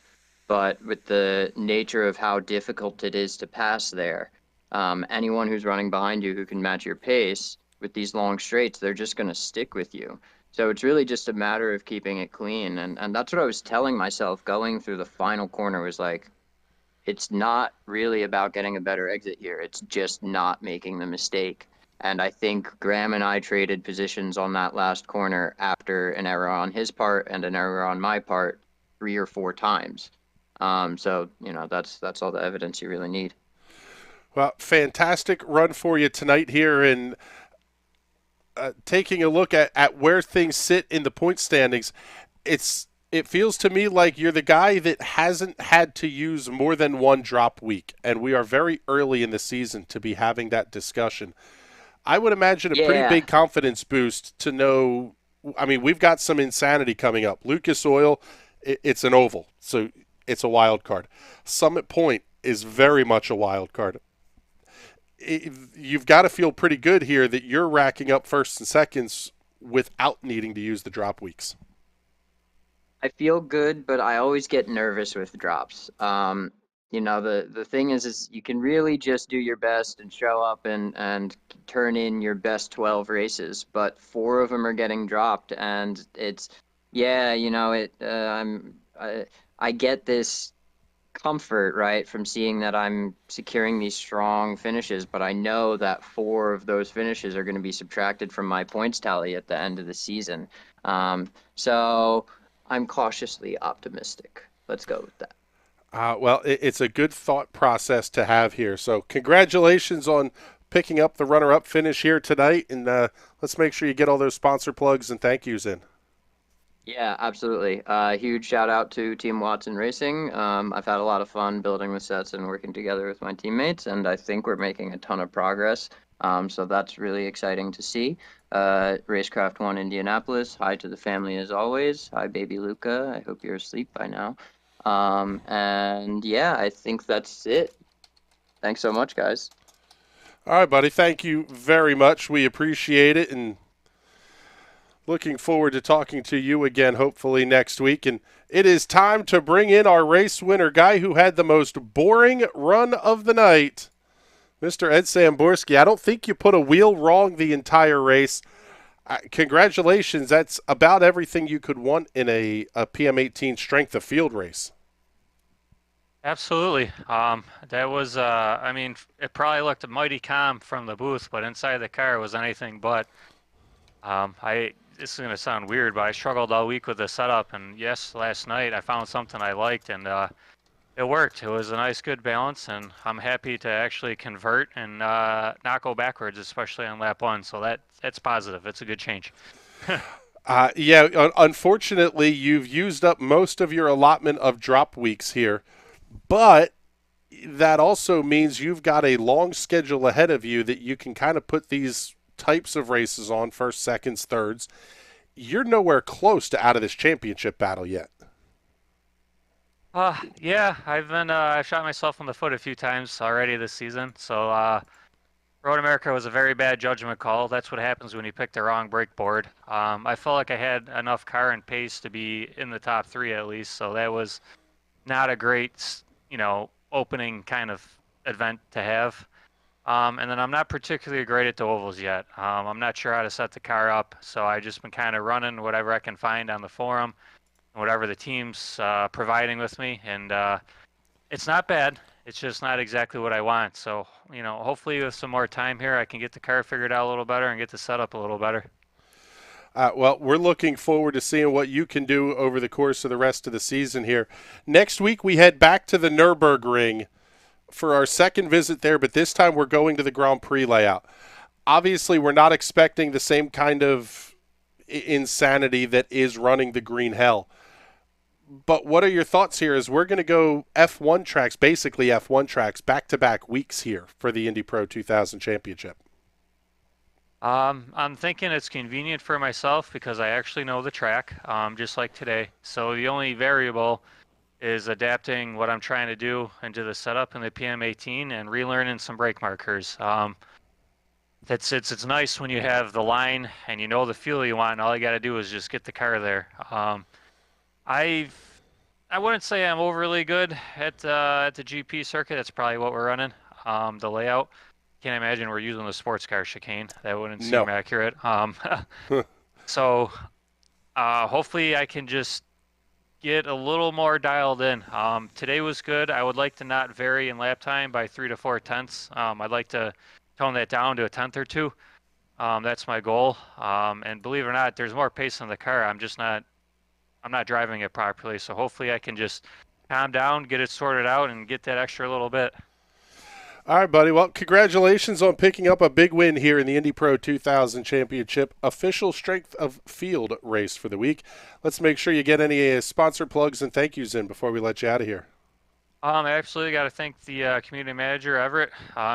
But with the nature of how difficult it is to pass there, anyone who's running behind you who can match your pace with these long straights, they're just going to stick with you. So it's really just a matter of keeping it clean. And that's what I was telling myself going through the final corner was like, it's not really about getting a better exit here. It's just not making the mistake. And I think Graham and I traded positions on that last corner after an error on his part and an error on my part 3 or 4 times. So, that's all the evidence you really need. Well, fantastic run for you tonight here. And taking a look at where things sit in the point standings, it feels to me like you're the guy that hasn't had to use more than one drop week, and we are very early in the season to be having that discussion. I would imagine a pretty big confidence boost to know, I mean, we've got some insanity coming up. Lucas Oil, it's an oval, so it's a wild card. Summit Point is very much a wild card. You've got to feel pretty good here that you're racking up firsts and seconds without needing to use the drop weeks. I feel good, but I always get nervous with drops. The thing is you can really just do your best and show up and turn in your best 12 races, but 4 of them are getting dropped, and it's I get this comfort, right, from seeing that I'm securing these strong finishes, but I know that 4 of those finishes are going to be subtracted from my points tally at the end of the season. So I'm cautiously optimistic. Let's go with that. Well, it's a good thought process to have here. So congratulations on picking up the runner-up finish here tonight, and let's make sure you get all those sponsor plugs and thank yous in. Yeah, absolutely. Huge shout out to Team Watson Racing. I've had a lot of fun building the sets and working together with my teammates, and I think we're making a ton of progress. So that's really exciting to see. Racecraft 1 Indianapolis, hi to the family as always. Hi, baby Luca. I hope you're asleep by now. And yeah, I think that's it. Thanks so much, guys. All right, buddy. Thank you very much. We appreciate it, and looking forward to talking to you again, hopefully next week. And it is time to bring in our race winner, guy who had the most boring run of the night, Mr. Ed Samborski. I don't think you put a wheel wrong the entire race. Congratulations. That's about everything you could want in a PM18 strength of field race. Absolutely. That was, I mean, it probably looked mighty calm from the booth, but inside the car was anything but. This is going to sound weird, but I struggled all week with the setup, and yes, last night I found something I liked, and it worked. It was a nice, good balance, and I'm happy to actually convert and not go backwards, especially on lap 1, so that's positive. It's a good change. Yeah, unfortunately, you've used up most of your allotment of drop weeks here, but that also means you've got a long schedule ahead of you that you can kind of put these types of races on, first, seconds, thirds. You're nowhere close to out of this championship battle yet. Yeah, I've shot myself in the foot a few times already this season. So Road America was a very bad judgment call. That's what happens when you pick the wrong brake board. I felt like I had enough car and pace to be in the top 3 at least. So that was not a great, opening kind of event to have. And then I'm not particularly great at the ovals yet. I'm not sure how to set the car up, so I just been kind of running whatever I can find on the forum, whatever the team's providing with me, and it's not bad. It's just not exactly what I want. So, hopefully with some more time here, I can get the car figured out a little better and get the setup a little better. Well, we're looking forward to seeing what you can do over the course of the rest of the season here. Next week, we head back to the Nürburgring for our second visit there, but this time we're going to the Grand Prix layout. Obviously, we're not expecting the same kind of insanity that is running the Green Hell. But what are your thoughts here as we're going to go F1 tracks, basically F1 tracks, back-to-back weeks here for the Indy Pro 2000 Championship? I'm thinking it's convenient for myself because I actually know the track, just like today. So the only variable is adapting what I'm trying to do into the setup in the PM18 and relearning some brake markers. It's nice when you have the line and you know the fuel you want, and all you got to do is just get the car there. I wouldn't say I'm overly good at the GP circuit. That's probably what we're running. The layout. Can't imagine we're using the sports car chicane. That wouldn't seem accurate. So hopefully I can just get a little more dialed in. Today was good. I would like to not vary in lap time by 3 to 4 tenths. I'd like to tone that down to a tenth or two. That's my goal. And believe it or not, there's more pace in the car. I'm not driving it properly. So hopefully I can just calm down, get it sorted out, and get that extra little bit. All right, buddy. Well, congratulations on picking up a big win here in the Indy Pro 2000 Championship, official strength of field race for the week. Let's make sure you get any sponsor plugs and thank yous in before we let you out of here. I absolutely got to thank the community manager, Everett.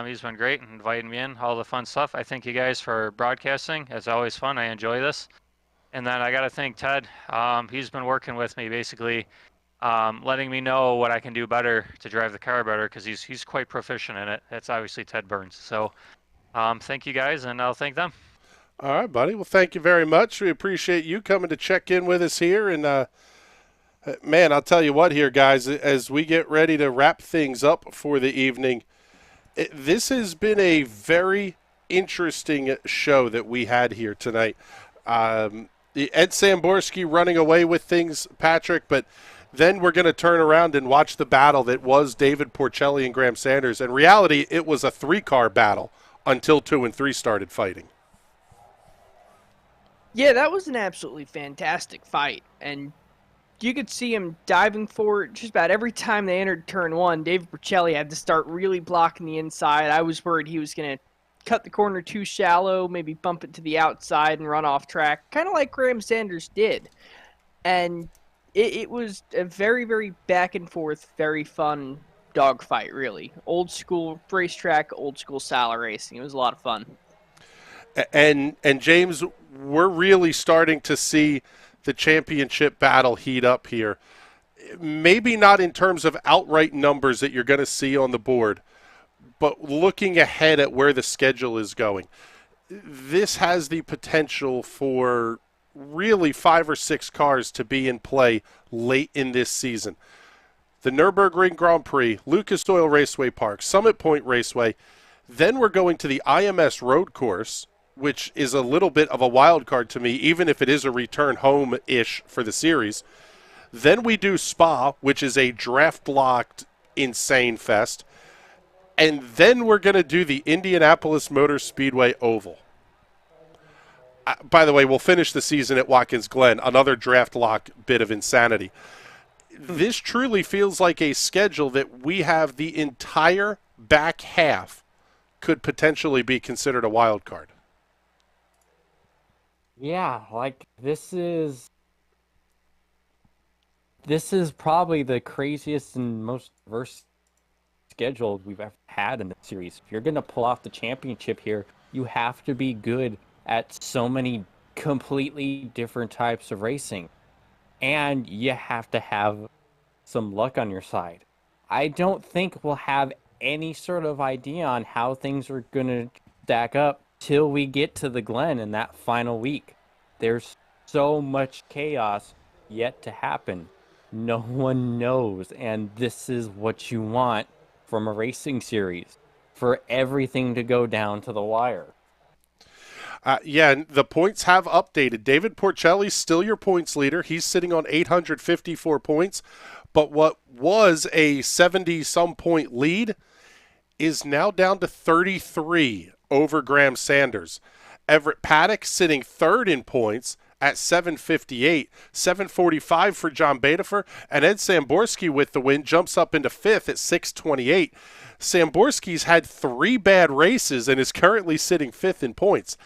He's been great and inviting me in, all the fun stuff. I thank you guys for broadcasting. It's always fun. I enjoy this. And then I got to thank Ted. He's been working with me basically, letting me know what I can do better to drive the car better because he's quite proficient in it. That's obviously Ted Burns. So thank you guys, and I'll thank them. All right, buddy. Well, thank you very much. We appreciate you coming to check in with us here. And, man, I'll tell you what here, guys, as we get ready to wrap things up for the evening, this has been a very interesting show that we had here tonight. Ed Samborski running away with things, Patrick, but Then we're going to turn around and watch the battle that was David Porcelli and Graham Sanders. In reality, it was a 3-car battle until 2 and 3 started fighting. Yeah, that was an absolutely fantastic fight. And you could see him diving for it just about every time they entered turn 1. David Porcelli had to start really blocking the inside. I was worried he was going to cut the corner too shallow, maybe bump it to the outside and run off track, kind of like Graham Sanders did. And it was a very, very back and forth, very fun dogfight, really. Old school racetrack, old school style racing. It was a lot of fun. And James, we're really starting to see the championship battle heat up here. Maybe not in terms of outright numbers that you're going to see on the board, but looking ahead at where the schedule is going. This has the potential for really 5 or 6 cars to be in play late in this season. The Nürburgring Grand Prix, Lucas Oil Raceway Park, Summit Point Raceway. Then we're going to the IMS Road Course, which is a little bit of a wild card to me, even if it is a return home-ish for the series. Then we do Spa, which is a draft-blocked insane fest. And then we're going to do the Indianapolis Motor Speedway Oval. By the way, we'll finish the season at Watkins Glen, another draft lock bit of insanity. This truly feels like a schedule that we have the entire back half could potentially be considered a wild card. Yeah, like this is probably the craziest and most diverse schedule we've ever had in the series. If you're going to pull off the championship here, you have to be good at so many completely different types of racing. And you have to have some luck on your side. I don't think we'll have any sort of idea on how things are going to stack up till we get to the Glen in that final week. There's so much chaos yet to happen. No one knows, and this is what you want from a racing series, for everything to go down to the wire. Yeah, and the points have updated. David Porcelli's still your points leader. He's sitting on 854 points. But what was a 70-some point lead is now down to 33 over Graham Sanders. Everett Paddock sitting third in points at 758, 745 for John Badefer, and Ed Samborski with the win jumps up into fifth at 628. Samborski's had 3 bad races and is currently sitting fifth in points.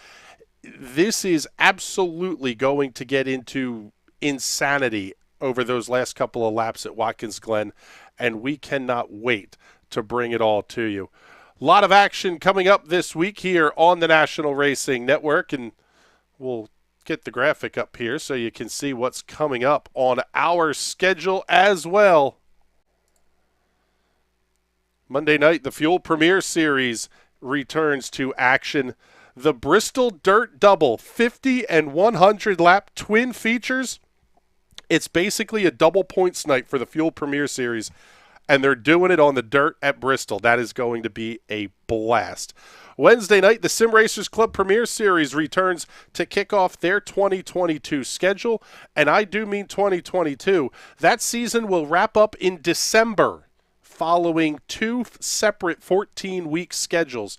This is absolutely going to get into insanity over those last couple of laps at Watkins Glen, and we cannot wait to bring it all to you. A lot of action coming up this week here on the National Racing Network, and we'll get the graphic up here so you can see what's coming up on our schedule as well. Monday night, the Fuel Premier Series returns to action. The Bristol Dirt Double, 50 and 100 lap twin features. It's basically a double points night for the Fuel Premier Series, and they're doing it on the dirt at Bristol. That is going to be a blast. Wednesday night, the Sim Racers Club Premier Series returns to kick off their 2022 schedule, and I do mean 2022. That season will wrap up in December, following 2 separate 14-week schedules.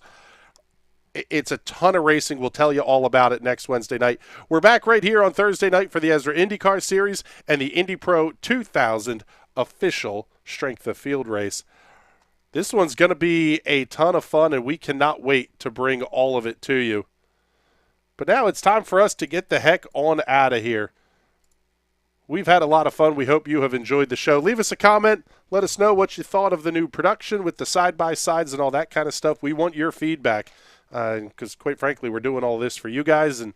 It's a ton of racing. We'll tell you all about it next Wednesday night. We're back right here on Thursday night for the Ezra IndyCar Series and the Indy Pro 2000 official Strength of Field race. This one's going to be a ton of fun, and we cannot wait to bring all of it to you. But now it's time for us to get the heck on out of here. We've had a lot of fun. We hope you have enjoyed the show. Leave us a comment. Let us know what you thought of the new production with the side-by-sides and all that kind of stuff. We want your feedback. Because quite frankly, we're doing all this for you guys and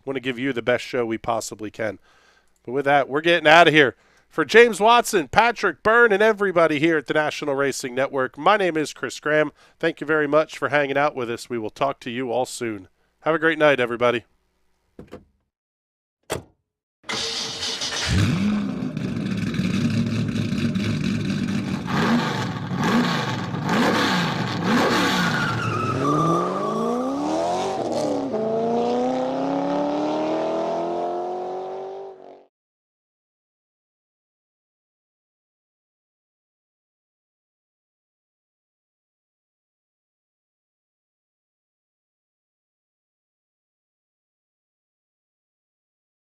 want to give you the best show we possibly can. But with that, we're getting out of here. For James Watson, Patrick Byrne, and everybody here at the National Racing Network, my name is Chris Graham. Thank you very much for hanging out with us. We will talk to you all soon. Have a great night, everybody.